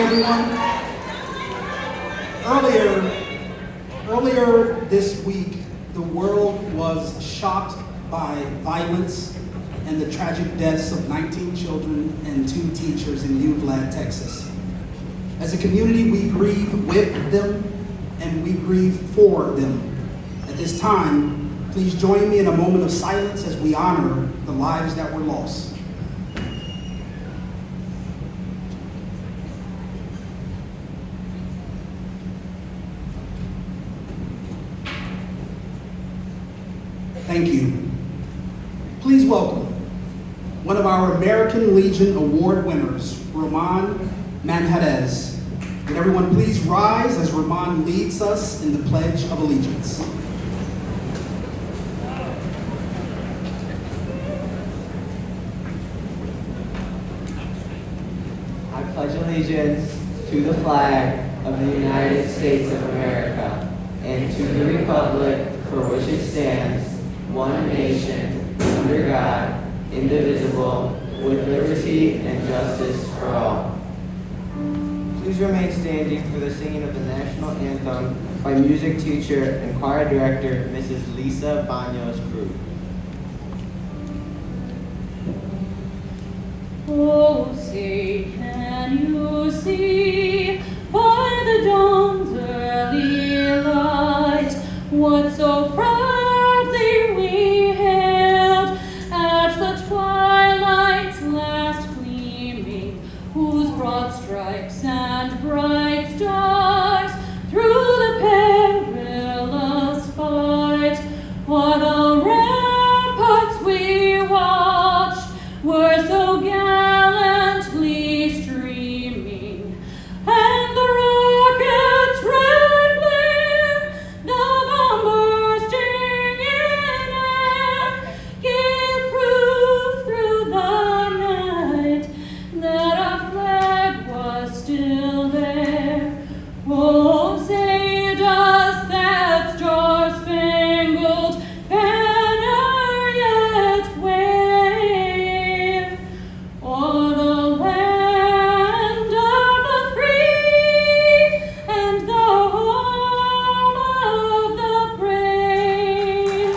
everyone. Earlier this week, the world was shocked by violence and the tragic deaths of 19 children and 2 teachers in Uvalde, Texas. As a community, we grieve with them and we grieve for them. At this time, please join me in a moment of silence as we honor the lives that were lost. Thank you. Please welcome one of our American Legion Award winners, Roman Manjarrez. Would everyone please rise as Roman leads us in the Pledge of Allegiance. I pledge allegiance to the flag of the United States of America and to the republic for which it stands, one nation, under God, indivisible, with liberty and justice for all. Please remain standing for the singing of the national anthem by music teacher and choir director, Mrs. Lisa Banos Cruz. Oh, say, can you see by the dawn's early light what so proudly we hailed at the twilight's last gleaming, whose broad stripes and bright stars through the perilous fight, while the ramparts we watched were so gallantly streaming, and the rockets rattling, the bombers stinging air, gave proof through the night that our flag was still there. Oh, say does that star-spangled banner yet wave o'er the land of the free and the home of the brave?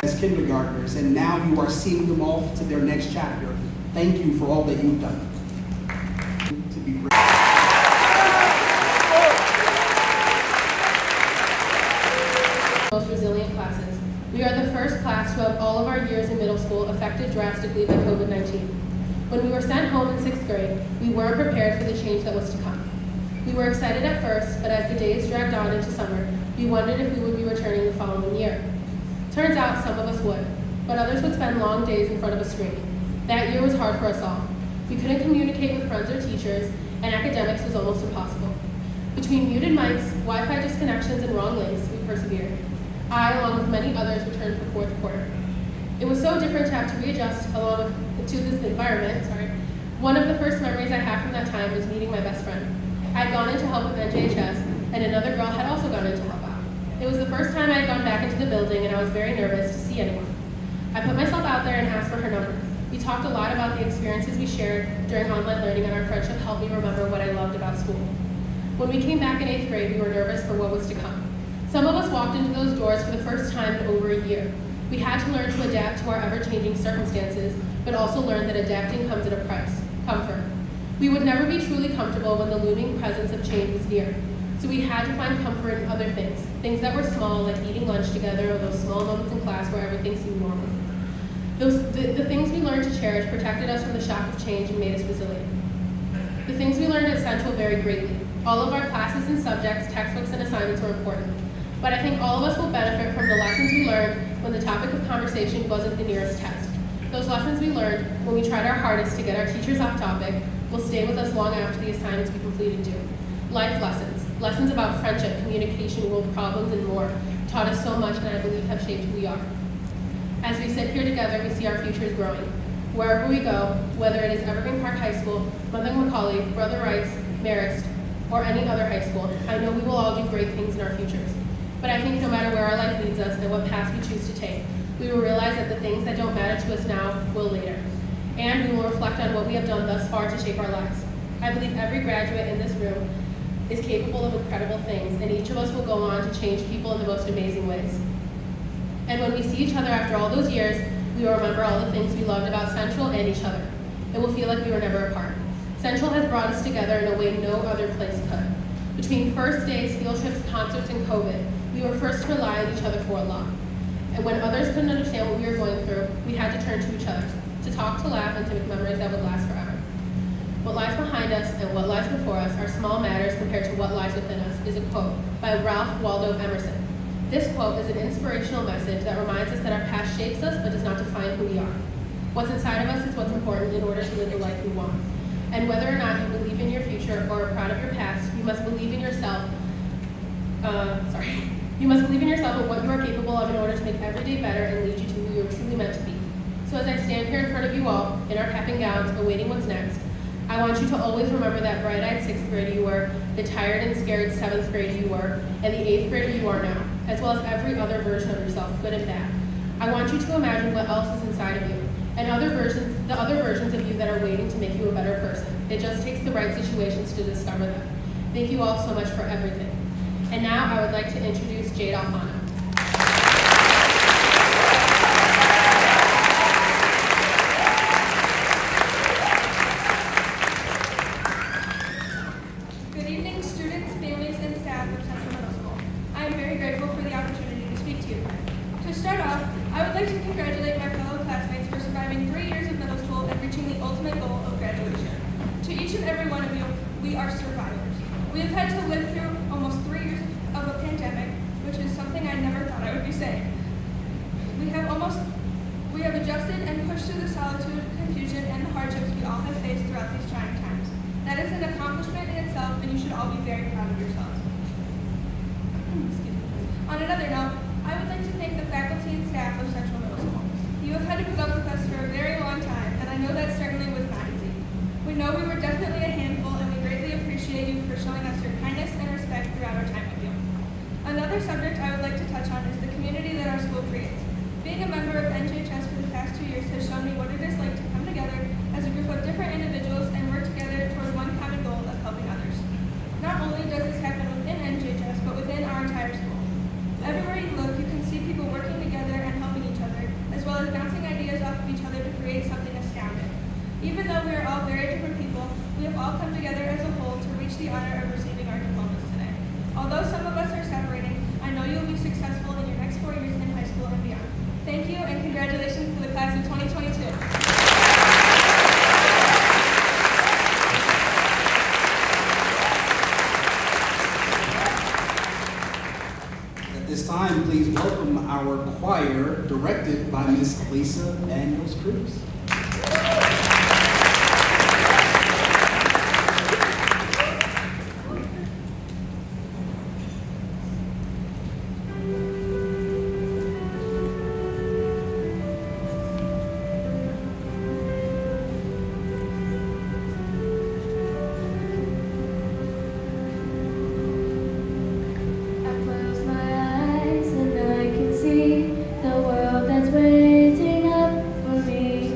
As kindergartners, and now you are seeing them off to their next chapter. Thank you for all that you've done. To be great. Most resilient classes. We are the first class to have all of our years in middle school affected drastically by COVID-19. When we were sent home in 6th grade, we weren't prepared for the change that was to come. We were excited at first, but as the days dragged on into summer, we wondered if we would be returning the following year. Turns out some of us would, but others would spend long days in front of a screen. That year was hard for us all. We couldn't communicate with friends or teachers, and academics was almost impossible. Between muted mics, Wi-Fi disconnections, and wrong links, we persevered. I, along with many others, returned for 4th quarter. It was so different to have to readjust to this environment. One of the first memories I have from that time was meeting my best friend. I had gone in to help with NJHS, and another girl had also gone in to help out. It was the first time I had gone back into the building, and I was very nervous to see anyone. I put myself out there and asked for her number. We talked a lot about the experiences we shared during online learning, and our friendship helped me remember what I loved about school. When we came back in 8th grade, we were nervous for what was to come. Some of us walked into those doors for the first time in over a year. We had to learn to adapt to our ever-changing circumstances, but also learn that adapting comes at a price: comfort. We would never be truly comfortable when the looming presence of change was near. So we had to find comfort in other things that were small, like eating lunch together, or those small moments in class where everything seemed normal. The things we learned to cherish protected us from the shock of change and made us resilient. The things we learned at Central varied greatly. All of our classes and subjects, textbooks, and assignments were important. But I think all of us will benefit from the lessons we learned when the topic of conversation wasn't the nearest test. Those lessons we learned when we tried our hardest to get our teachers off topic will stay with us long after the assignments we completed do. Life lessons, lessons about friendship, communication, world problems, and more, taught us so much and I believe have shaped who we are. As we sit here together, we see our futures growing. Wherever we go, whether it is Evergreen Park High School, Mother Macaulay, Brother Rice, Marist, or any other high school, I know we will all do great things in our futures. But I think no matter where our life leads us and what path we choose to take, We will realize that the things that don't matter to us now will later. And we will reflect on what we have done thus far to shape our lives. I believe every graduate in this room is capable of incredible things, and each of us will go on to change people in the most amazing ways. And when we see each other after all those years, we will remember all the things we loved about Central and each other. It will feel like we were never apart. Central has brought us together in a way no other place could. Between first days, field trips, concerts, and COVID, we were first to rely on each other for a lot. And when others couldn't understand what we were going through, we had to turn to each other, to talk, to laugh, and to make memories that would last forever. What lies behind us and what lies before us are small matters compared to what lies within us, is a quote by Ralph Waldo Emerson. This quote is an inspirational message that reminds us that our past shapes us but does not define who we are. What's inside of us is what's important in order to live the life we want. And whether or not you believe in your future or are proud of your past, you must believe in yourself. You must believe in yourself and what you are capable of in order to make every day better and lead you to who you are truly meant to be. So as I stand here in front of you all, in our cap and gowns, awaiting what's next, I want you to always remember that bright-eyed 6th grader you were, the tired and scared 7th grader you were, and the 8th grader you are now, as well as every other version of yourself, good and bad. I want you to imagine what else is inside of you, and the other versions of you that are waiting to make you a better person. It just takes the right situations to discover them. Thank you all so much for everything. And now I would like to introduce Jade Alfano. Good evening, students, families, and staff of Central Middle School. I am very grateful for the opportunity to speak to you. To start off, I would like to congratulate my fellow classmates for surviving 3 years of middle school and reaching the ultimate goal of graduation. To each and every one of you, we are survivors. We have had to live through almost 3 years of a pandemic, which is something I never thought I would be saying. We have adjusted and pushed through the solitude, confusion, and the hardships we all have faced throughout these trying times. That is an accomplishment in itself, and you should all be very proud of yourselves. On another note, I would like to thank the faculty and staff of Central Middle School. You have had to put up with us for a very long time, and I know that certainly was not easy. We know we were definitely a handful, and we greatly appreciate you for showing us your kindness and respect throughout our time with you. Another subject I would like to touch on is the community that our school creates. Being a member of NJHS for the past 2 years has shown me what it is like to come together as a group of different individuals and work together toward one common goal of helping others. Not only does this happen within NJHS, but within our entire school. Everywhere you look, you can see people working together and helping each other, as well as bouncing ideas off of each other to create something astounding. Even though we are all very different people, we have all come together as a whole to reach the honor of receiving our diplomas today. Although some of us are separating, I know you will be successful in your next 4 years in high school and beyond. Thank you, and congratulations to the class of 2022. At this time, please welcome our choir, directed by Miss Lisa Daniels-Cruz. I close my eyes and I can see the world that's waiting up for me.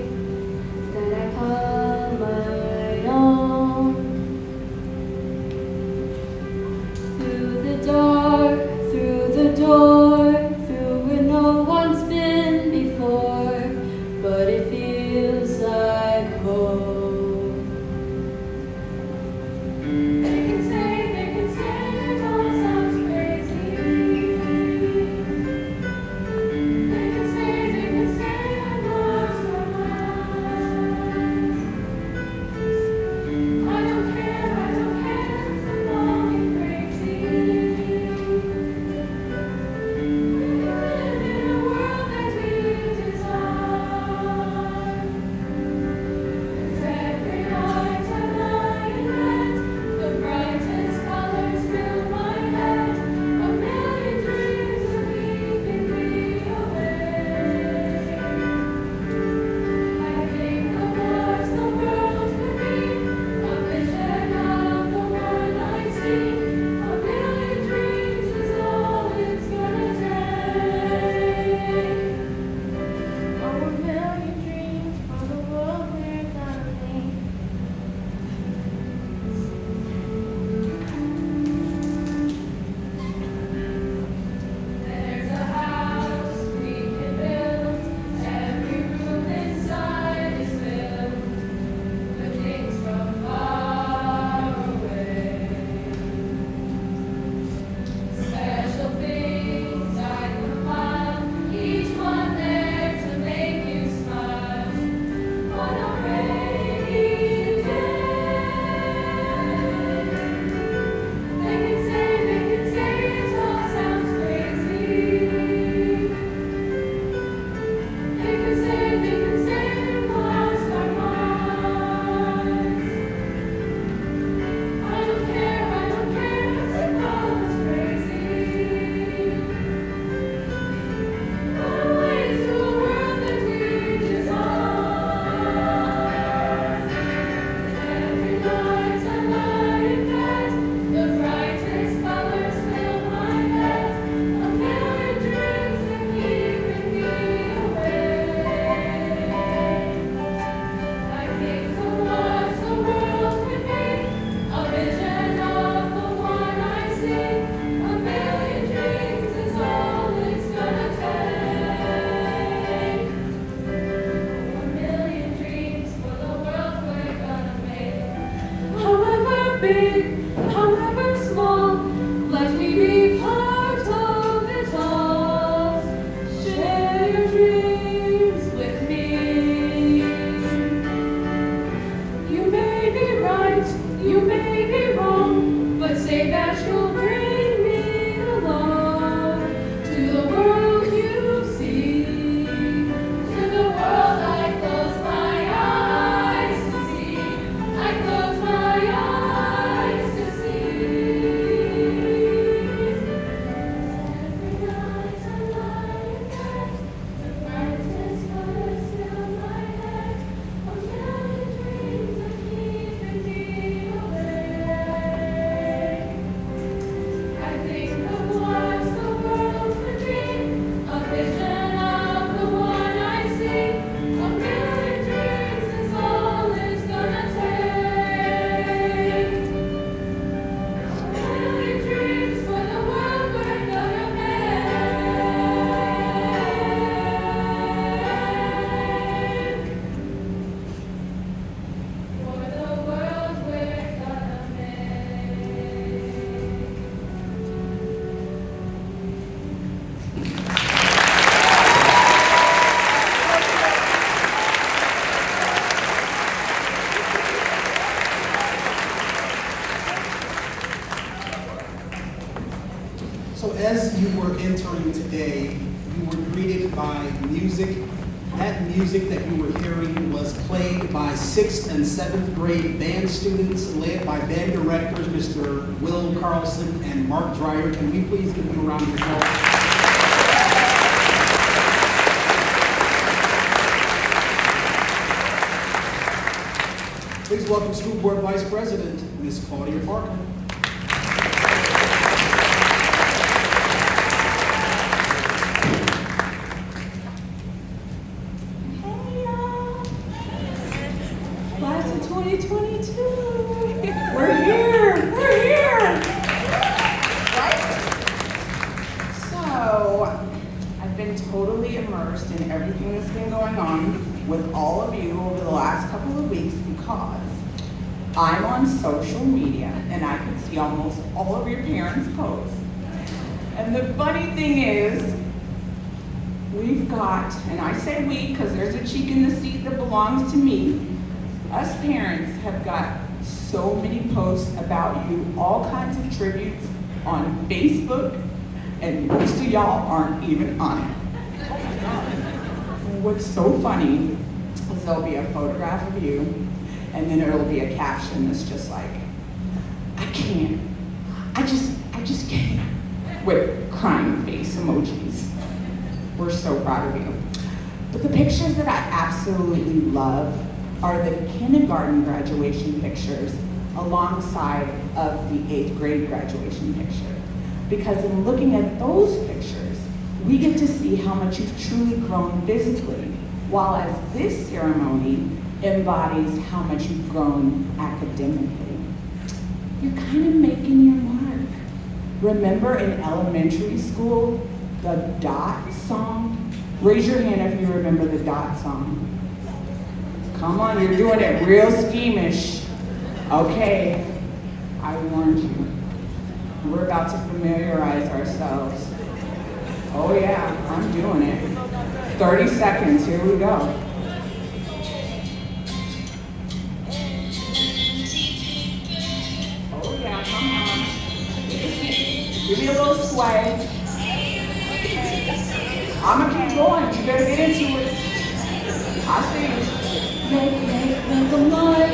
So as you were entering today, you were greeted by music. That music that you were hearing was played by 6th and 7th grade band students led by band directors Mr. Will Carlson and Mark Dreyer. Can we please give them a round of applause? Please welcome School Board Vice President, Ms. Claudia Parker. Class of 2022. We're here. We're here. Right? So, I've been totally immersed in everything that's been going on with all of you over the last couple of weeks because I'm on social media and I can see almost all of your parents' posts. And the funny thing is, we've got, and I say we because there's a cheek in the seat that belongs to me, us parents have got so many posts about you, all kinds of tributes on Facebook, and most of y'all aren't even on it. What's so funny is there'll be a photograph of you, and then it'll be a caption that's just like, I just can't, with crying face emojis. We're so proud of you. But the pictures that I absolutely love are the kindergarten graduation pictures alongside of the 8th grade graduation picture. Because in looking at those pictures, we get to see how much you've truly grown physically, while as this ceremony embodies how much you've grown academically. You're kind of making your mark. Remember in elementary school, the DOT song? Raise your hand if you remember the DOT song. Come on, you're doing it real schemish. Okay, I warned you. We're about to familiarize ourselves. Oh yeah, I'm doing it. 30 seconds, here we go. Oh yeah, come on. Give me a little sway. I'm gonna keep going, you better get into it. I see you. Make a mark.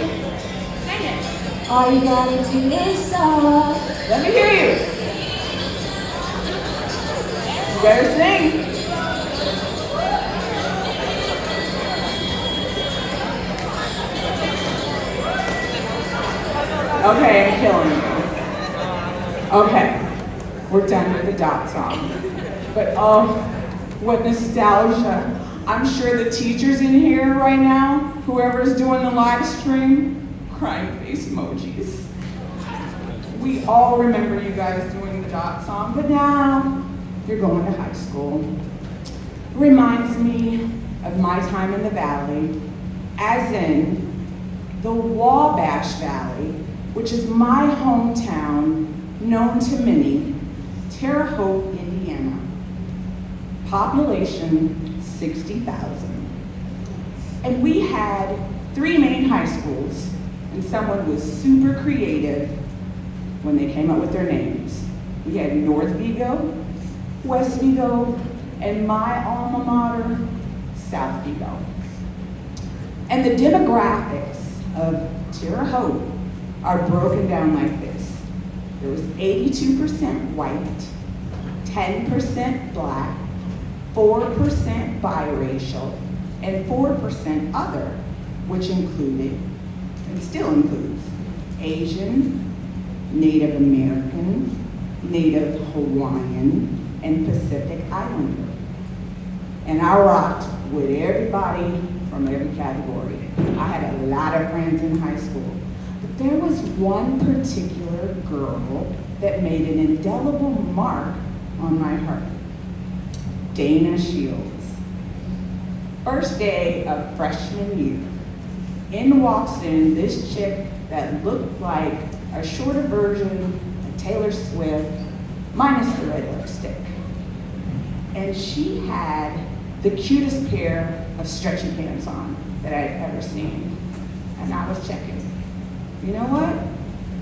Sing it. All you gotta do is stop. Let me hear you. You better sing. Okay, I'm killing you. Okay, we're done with the DOT song. But oh, what nostalgia. I'm sure the teachers in here right now, whoever's doing the live stream, crying face emojis. We all remember you guys doing the DOT song, but now you're going to high school. Reminds me of my time in the Valley, as in the Wabash Valley, which is my hometown, known to many, Terre Haute, Indiana. Population 60,000. And we had 3 main high schools, and someone was super creative when they came up with their names. We had North Vigo, West Vigo, and my alma mater, South Vigo. And the demographics of Terre Haute are broken down like this. There was 82% white, 10% black, 4% biracial, and 4% other, which included, and still includes, Asian, Native American, Native Hawaiian, and Pacific Islander. And I rocked with everybody from every category. I had a lot of friends in high school. But there was one particular girl that made an indelible mark on my heart. Dana Shields. First day of freshman year. In walks in this chick that looked like a shorter version of Taylor Swift, minus the red lipstick. And she had the cutest pair of stretchy pants on that I'd ever seen. And I was checking. You know what?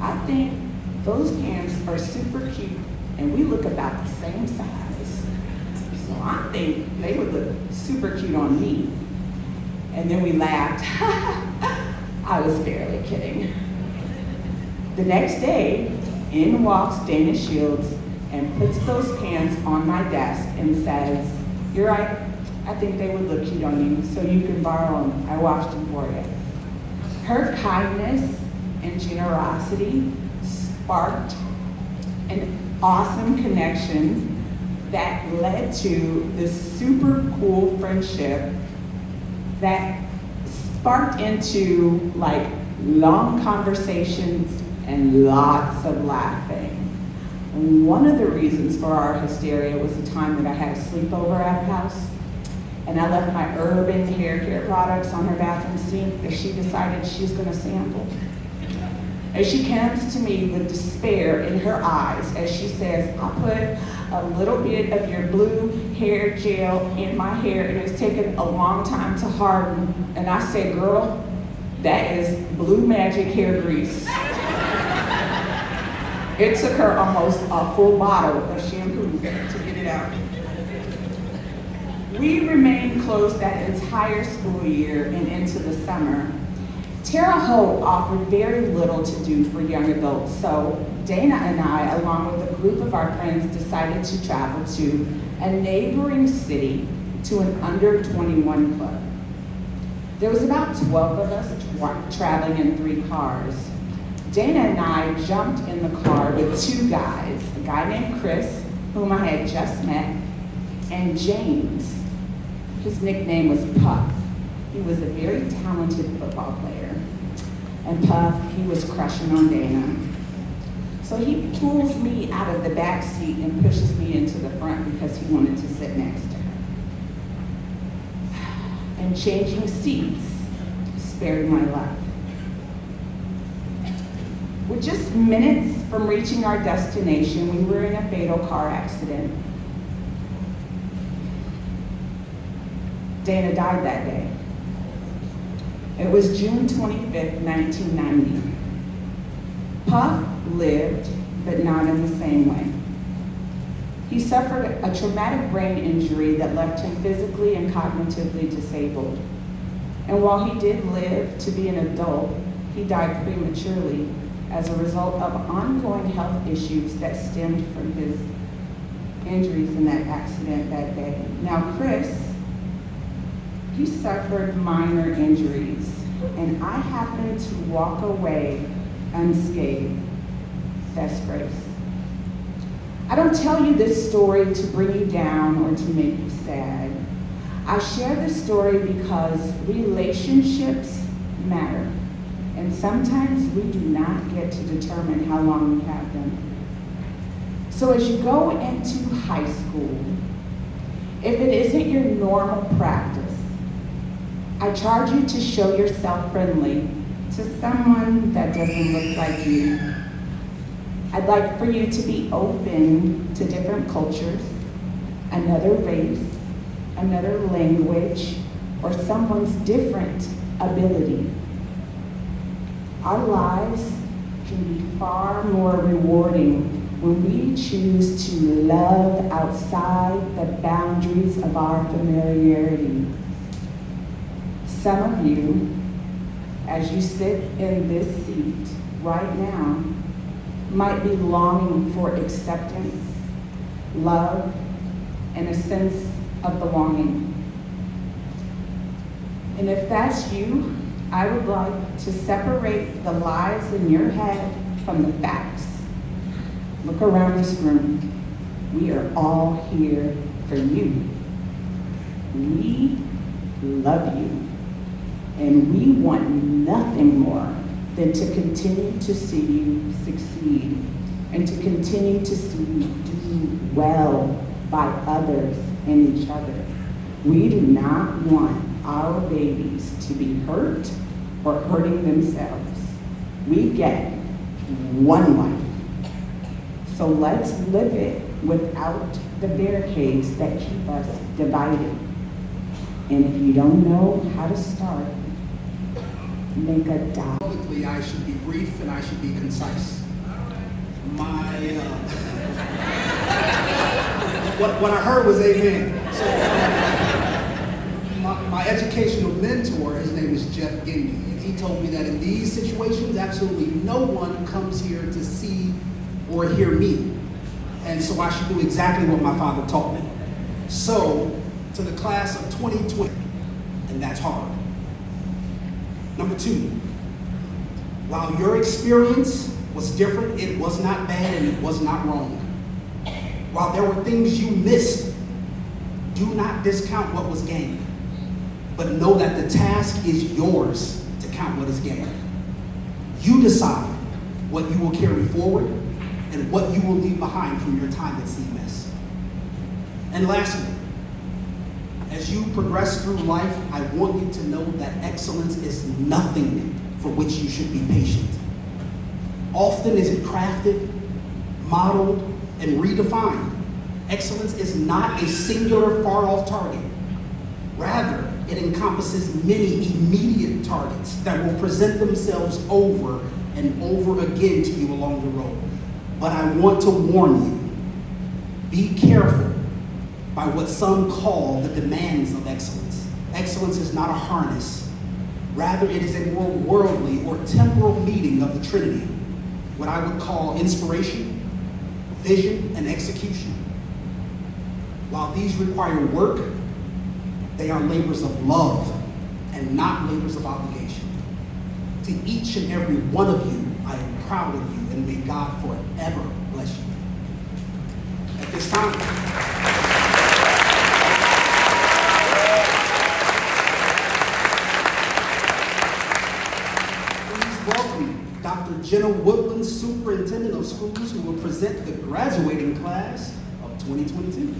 I think those pants are super cute and we look about the same size. So I think they would look super cute on me. And then we laughed. I was barely kidding. The next day, in walks Dana Shields and puts those pants on my desk and says, "You're right, I think they would look cute on you, so you can borrow them. I washed them for you." Her kindness and generosity sparked an awesome connection that led to this super cool friendship that sparked into like long conversations and lots of laughing. And one of the reasons for our hysteria was the time that I had a sleepover at her house, and I left my Urban hair care products on her bathroom sink that she decided she's gonna sample. And she comes to me with despair in her eyes as she says, "I put a little bit of your blue hair gel in my hair and it's taken a long time to harden." And I say, "Girl, that is Blue Magic hair grease." It took her almost a full bottle of shampoo to get it out. We remained closed that entire school year and into the summer. Terre Haute offered very little to do for young adults, so Dana and I, along with a group of our friends, decided to travel to a neighboring city to an under 21 club. There was about 12 of us traveling in 3 cars. Dana and I jumped in the car with 2 guys, a guy named Chris, whom I had just met, and James. His nickname was Puff. He was a very talented football player. And Puff, he was crushing on Dana. So he pulls me out of the back seat and pushes me into the front because he wanted to sit next to her. And changing seats spared my life. With just minutes from reaching our destination, we were in a fatal car accident. Dana died that day. It was June 25th, 1990. Puff lived, but not in the same way. He suffered a traumatic brain injury that left him physically and cognitively disabled. And while he did live to be an adult, he died prematurely as a result of ongoing health issues that stemmed from his injuries in that accident that day. Now, Chris, he suffered minor injuries, and I happened to walk away unscathed. That's grace. I don't tell you this story to bring you down or to make you sad. I share this story because relationships matter, and sometimes we do not get to determine how long we have them. So as you go into high school, if it isn't your normal practice, I charge you to show yourself friendly to someone that doesn't look like you. I'd like for you to be open to different cultures, another race, another language, or someone's different ability. Our lives can be far more rewarding when we choose to love outside the boundaries of our familiarity. Some of you, as you sit in this seat right now, might be longing for acceptance, love, and a sense of belonging. And if that's you, I would like to separate the lies in your head from the facts. Look around this room. We are all here for you. We love you. And we want nothing more than to continue to see you succeed and to continue to see you do well by others and each other. We do not want our babies to be hurt or hurting themselves. We get one life. So let's live it without the barricades that keep us divided. And if you don't know how to start, make a dot. Publicly, I should be brief and I should be concise. My What I heard was amen. So, my educational mentor, his name is Jeff Gindy, and he told me that in these situations, absolutely no one comes here to see or hear me. And so I should do exactly what my father taught me. So, to the class of 2020, and that's hard. Number 2, while your experience was different, it was not bad and it was not wrong. While there were things you missed, do not discount what was gained, but know that the task is yours to count what is gained. You decide what you will carry forward and what you will leave behind from your time at CMS. And lastly, as you progress through life, I want you to know that excellence is nothing for which you should be patient. Often is it crafted, modeled, and redefined. Excellence is not a singular far-off target. Rather, it encompasses many immediate targets that will present themselves over and over again to you along the road. But I want to warn you, be careful by what some call the demands of excellence. Excellence is not a harness. Rather, it is a more worldly or temporal meeting of the Trinity, what I would call inspiration, vision, and execution. While these require work, they are labors of love and not labors of obligation. To each and every one of you, I am proud of you, and may God forever bless you. At this time, Dr. Jenna Woodland, Superintendent of Schools, who will present the graduating class of 2022.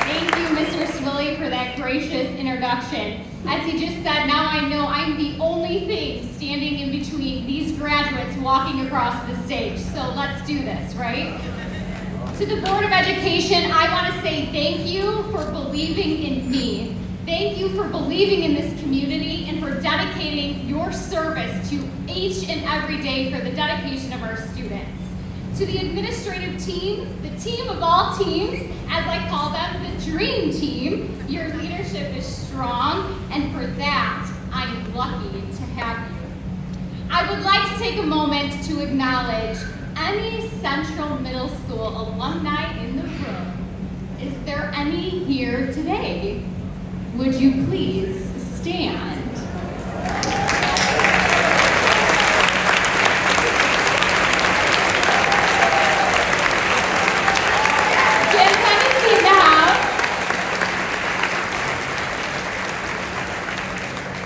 Thank you, Mr. Swilly, for that gracious introduction. As he just said, now I know I'm the only thing standing in between these graduates walking across the stage. So let's do this, right? To the Board of Education, I want to say thank you for believing in me. Thank you for believing in this community and for dedicating your service to each and every day for the dedication of our students. To the administrative team, the team of all teams, as I call them, the dream team, your leadership is strong, and for that, I am lucky to have you. I would like to take a moment to acknowledge any Central Middle School alumni in the room. Is there any here today? Would you please stand? Jim, have a seat now.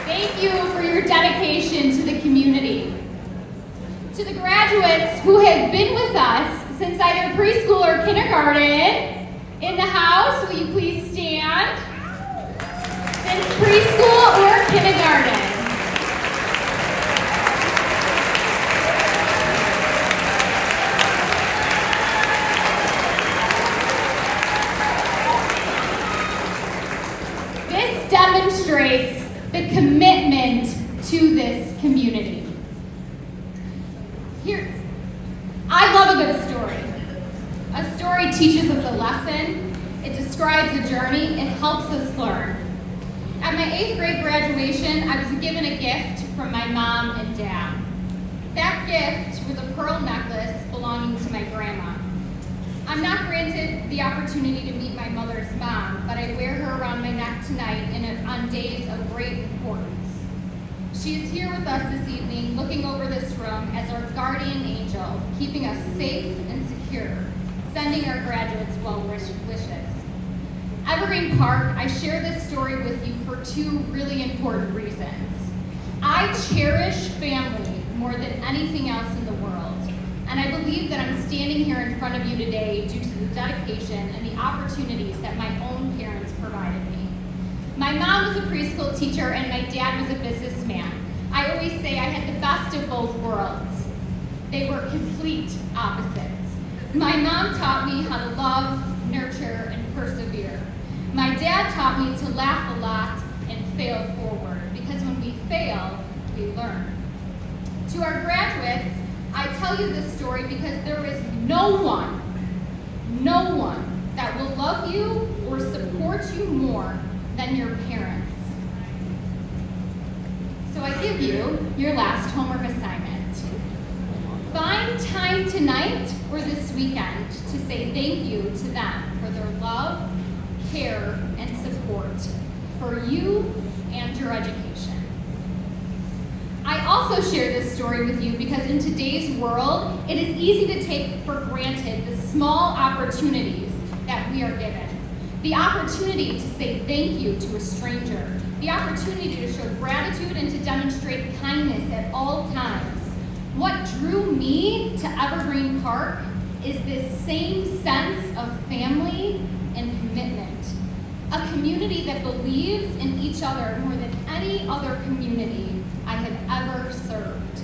Thank you for your dedication to the community. To the graduates who have been with us since either preschool or kindergarten, in the house, will you please stand? Since preschool or kindergarten. This demonstrates the commitment to this community. Here, I love a good story. A story teaches us a lesson, it describes a journey, it helps us learn. At my 8th grade graduation, I was given a gift from my mom and dad. That gift was a pearl necklace belonging to my grandma. I'm not granted the opportunity to meet my mother's mom, but I wear her around my neck tonight on days of great importance. She is here with us this evening, looking over this room as our guardian angel, keeping us safe and secure, sending our graduates well wishes. Evergreen Park, I share this story with you for 2 really important reasons. I cherish family more than anything else in the world, and I believe that I'm standing here in front of you today due to the dedication and the opportunities that my own parents provided me. My mom was a preschool teacher and my dad was a businessman. I always say I had the best of both worlds. They were complete opposites. My mom taught me how to love, nurture, and persevere. My dad taught me to laugh a lot and fail forward, because when we fail, we learn. To our graduates, I tell tell you this story because there is no one that will love you or support you more than your parents. So I give you your last homework assignment. Find time tonight or this weekend to say thank you to them for their love, care, and support for you and your education. I also share this story with you because in today's world, it is easy to take for granted the small opportunities that we are given. The opportunity to say thank you to a stranger, the opportunity to show gratitude and to demonstrate kindness at all times. What drew me to Evergreen Park is this same sense of family and commitment. A community that believes in each other more than any other community I have ever served.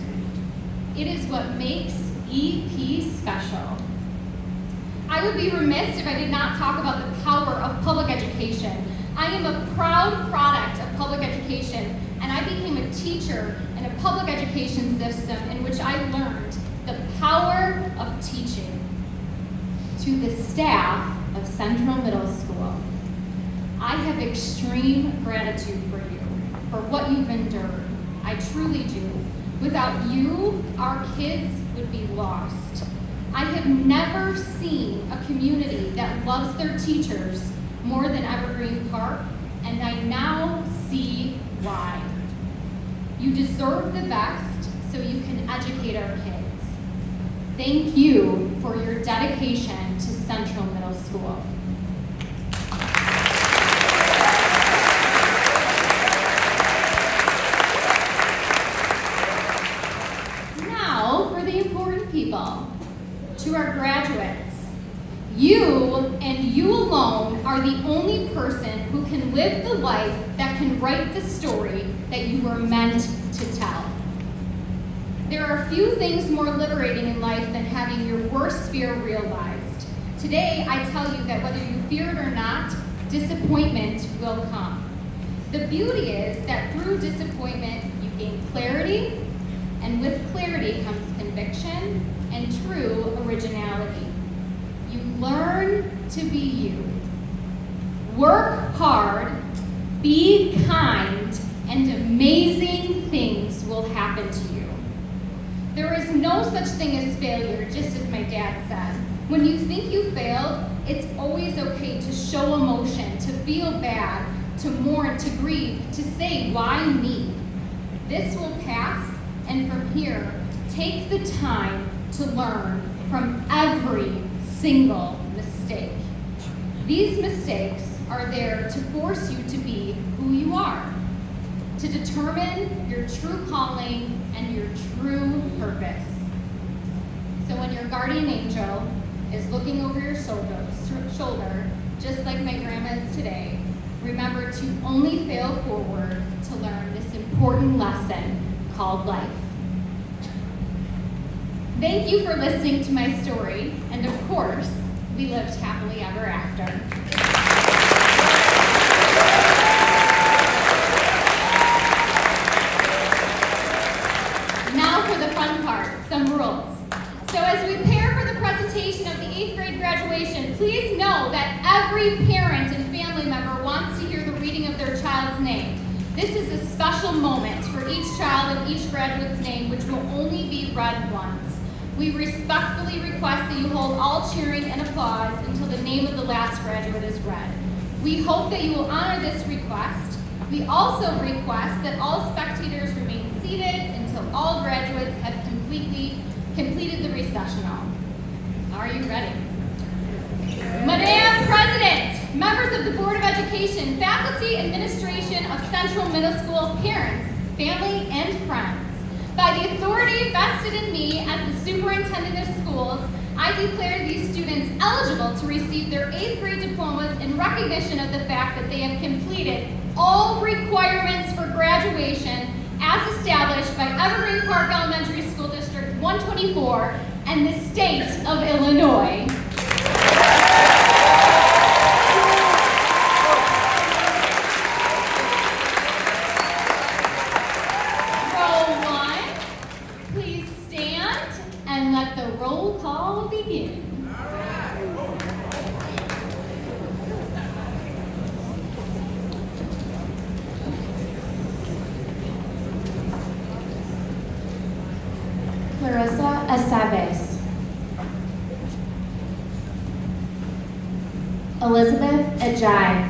It is what makes EP special. I would be remiss if I did not talk about the power of public education. I am a proud product of public education, and I became a teacher in a public education system in which I learned the power of teaching. To the staff of Central Middle School, I have extreme gratitude for you, for what you've endured. I truly do. Without you, our kids would be lost. I have never seen a community that loves their teachers more than Evergreen Park, and I now see why. You deserve the best so you can educate our kids. Thank you for your dedication to Central Middle School. Now for the important people. To our graduates, you and you alone are the only person who can live the life that can write the story that you were meant to tell. There are few things more liberating in life than having your worst fear realized. Today, I tell you that whether you fear it or not, disappointment will come. The beauty is that through disappointment, you gain clarity, and with clarity comes conviction and true originality. You learn to be you. Work hard, be kind, and amazing things will happen to you. There is no such thing as failure, just as my dad said. When you think you failed, it's always okay to show emotion, to feel bad, to mourn, to grieve, to say, why me? This will pass, and from here, take the time to learn from every single mistake. These mistakes are there to force you to be who you are, to determine your true calling and your true purpose. So when your guardian angel is looking over your shoulder, just like my grandma is today, remember to only fail forward to learn this important lesson called life. Thank you for listening to my story, and of course, we lived happily ever after. Now for the fun part, some rules. So as we prepare for the presentation of the 8th grade graduation, please know that every parent and family member wants to hear the reading of their child's name. This is a special moment for each child and each graduate's name, which will only be read once. We respectfully request that you hold all cheering and applause until the name of the last graduate is read. We hope that you will honor this request. We also request that all spectators remain seated until all graduates have completed the recessional. Are you ready? Madam President, members of the Board of Education, faculty, administration of Central Middle School, parents, family, and friends. By the authority vested in me as the superintendent of schools, I declare these students eligible to receive their 8th grade diplomas in recognition of the fact that they have completed all requirements for graduation as established by Evergreen Park Elementary School District 124 and the state of Illinois. and let the roll call begin. Clarissa Aceves. Elizabeth Ajay.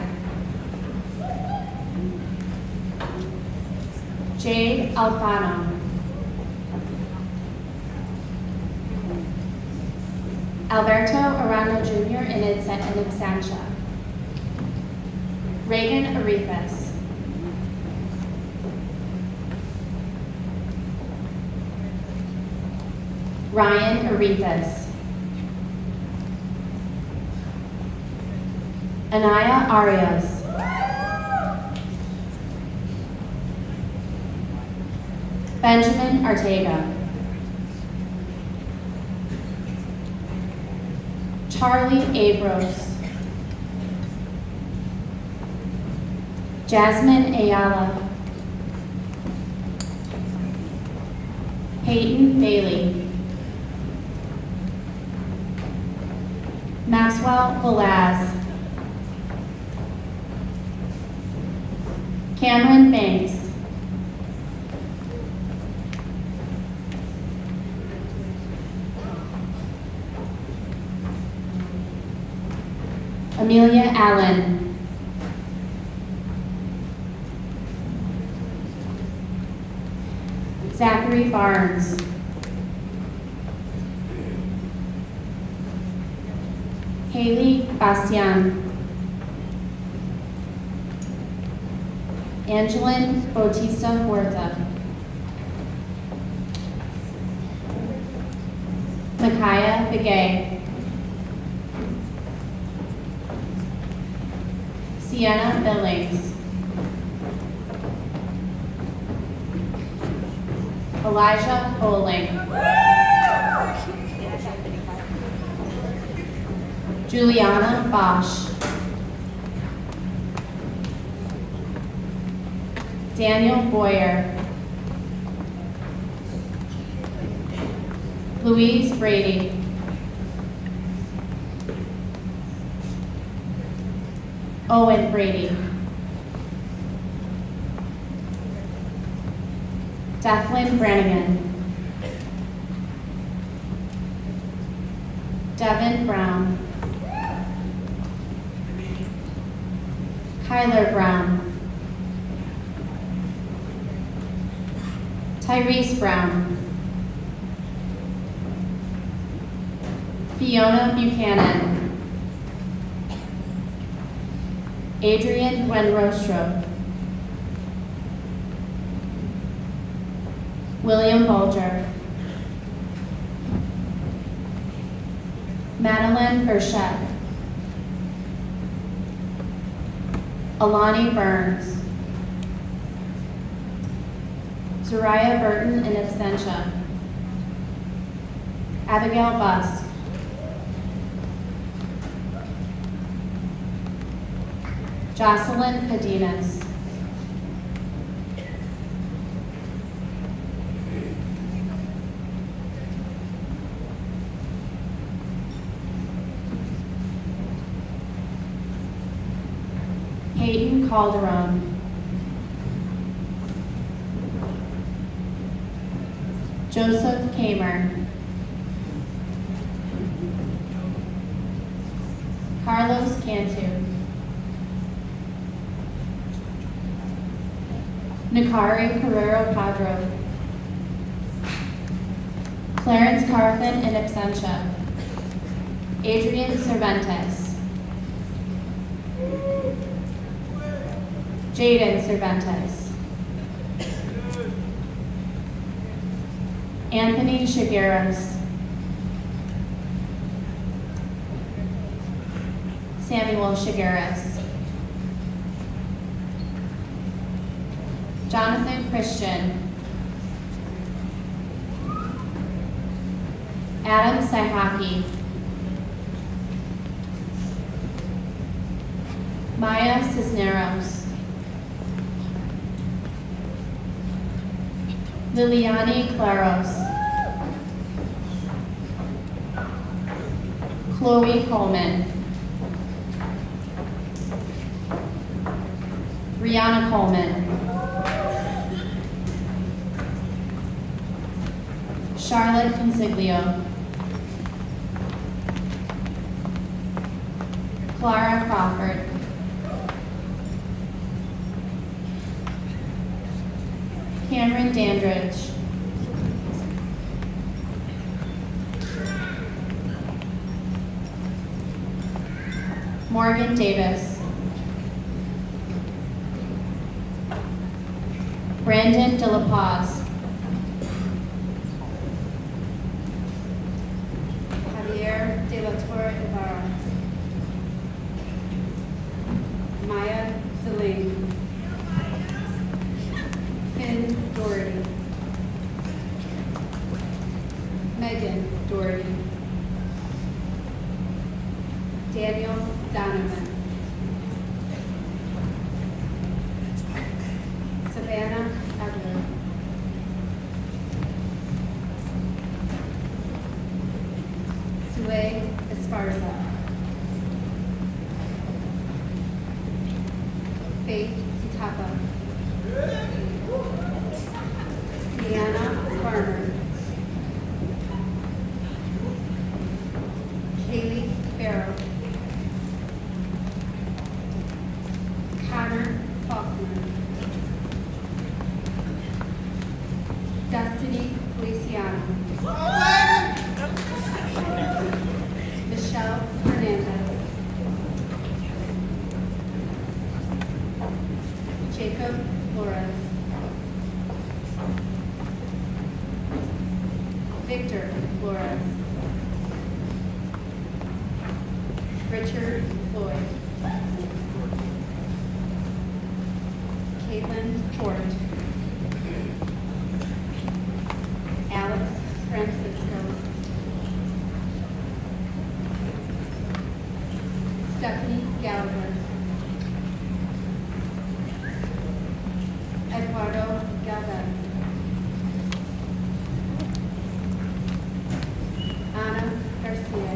Jade Alfano. Alberto Arana Jr. in absentia. Reagan Arifas. Ryan Arifas. Anaya Arias. Benjamin Artega. Charlie Abros. Jasmine Ayala. Peyton Bailey. Maxwell Velaz. Cameron Banks. Amelia Allen. Zachary Barnes. Haley Bastian. Angeline Bautista Huerta. Micaiah Begay. Sienna Billings. Elijah Bowling. Juliana Bosch. Daniel Boyer. Louise Brady. Owen Brady. Declan Brannigan. Devin Brown. Kyler Brown. Tyrese Brown. Fiona Buchanan. Adrian Wenrostro. William Bulger. Madeline Burchett. Alani Burns. Zariah Burton in absentia. Abigail Busk. Jocelyn Cadenas. Peyton Calderon. Joseph Kamer. Carlos Cantu. Nakari Carrero Padro. Clarence Carthan in absentia. Adrian Cervantes. Jaden Cervantes. Anthony Shigeros. Samuel Shigeros. Jonathan Christian. Adam Saihaki. Maya Cisneros. Liliani Claros. Chloe Coleman. Rihanna Coleman. Charlotte Consiglio. Clara Crawford. Cameron Dandridge. Morgan Davis. Brandon De La Paz. Javier De La Torre Ibarra. Maya Delaney. Finn Doherty. Megan Doherty. Daniel Donovan. Savannah Edward. Sue Esparza. Faith Tapa. Sienna Farmer. Kaylee Farrow. Connor Faulkner. Destiny Feliciano. Michelle Hernandez. Jacob Flores. Victor Flores. Richard Floyd. Caitlin Fort. Alex Francisco. Stephanie Gallagher. Eduardo Galvez. Ana Garcia.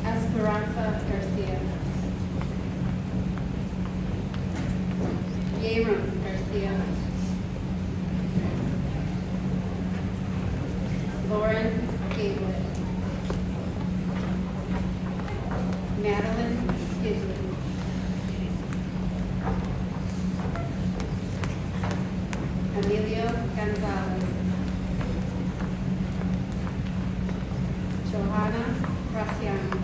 Esperanza Garcia. Yayram Garcia. Lauren Gatewood. Madeline Gidley. Emilio Gonzalez. Johanna Graciano.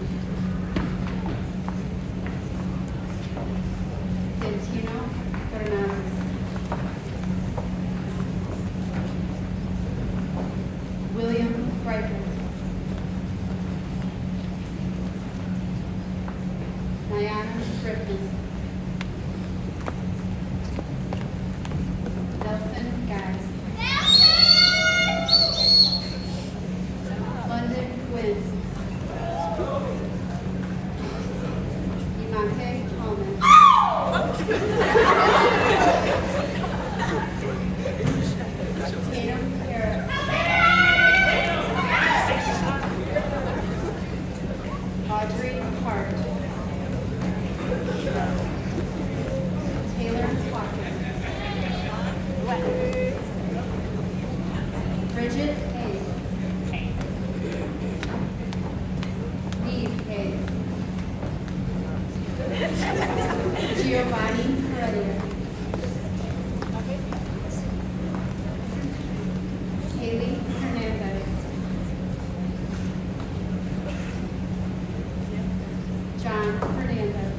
Santino Fernandez. William Riker. Diana Griffin. Nelson Guys. London Quiz. Imante Coleman. Tatum Harris. Audrey Hart. Taylor Watkins. Bridget Hayes. Neve Hayes. Giovanni Heredia. Haley Hernandez. John Hernandez.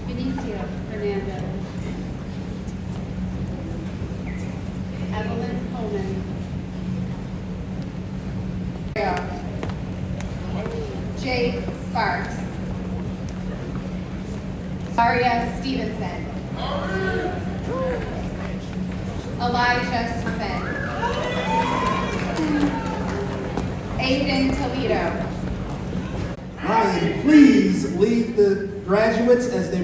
Benicio Hernandez. Evelyn Holman. Jake Sparks. Aria Stevenson. Elijah Smith. Aiden Toledo. Ryan, please lead the graduates as they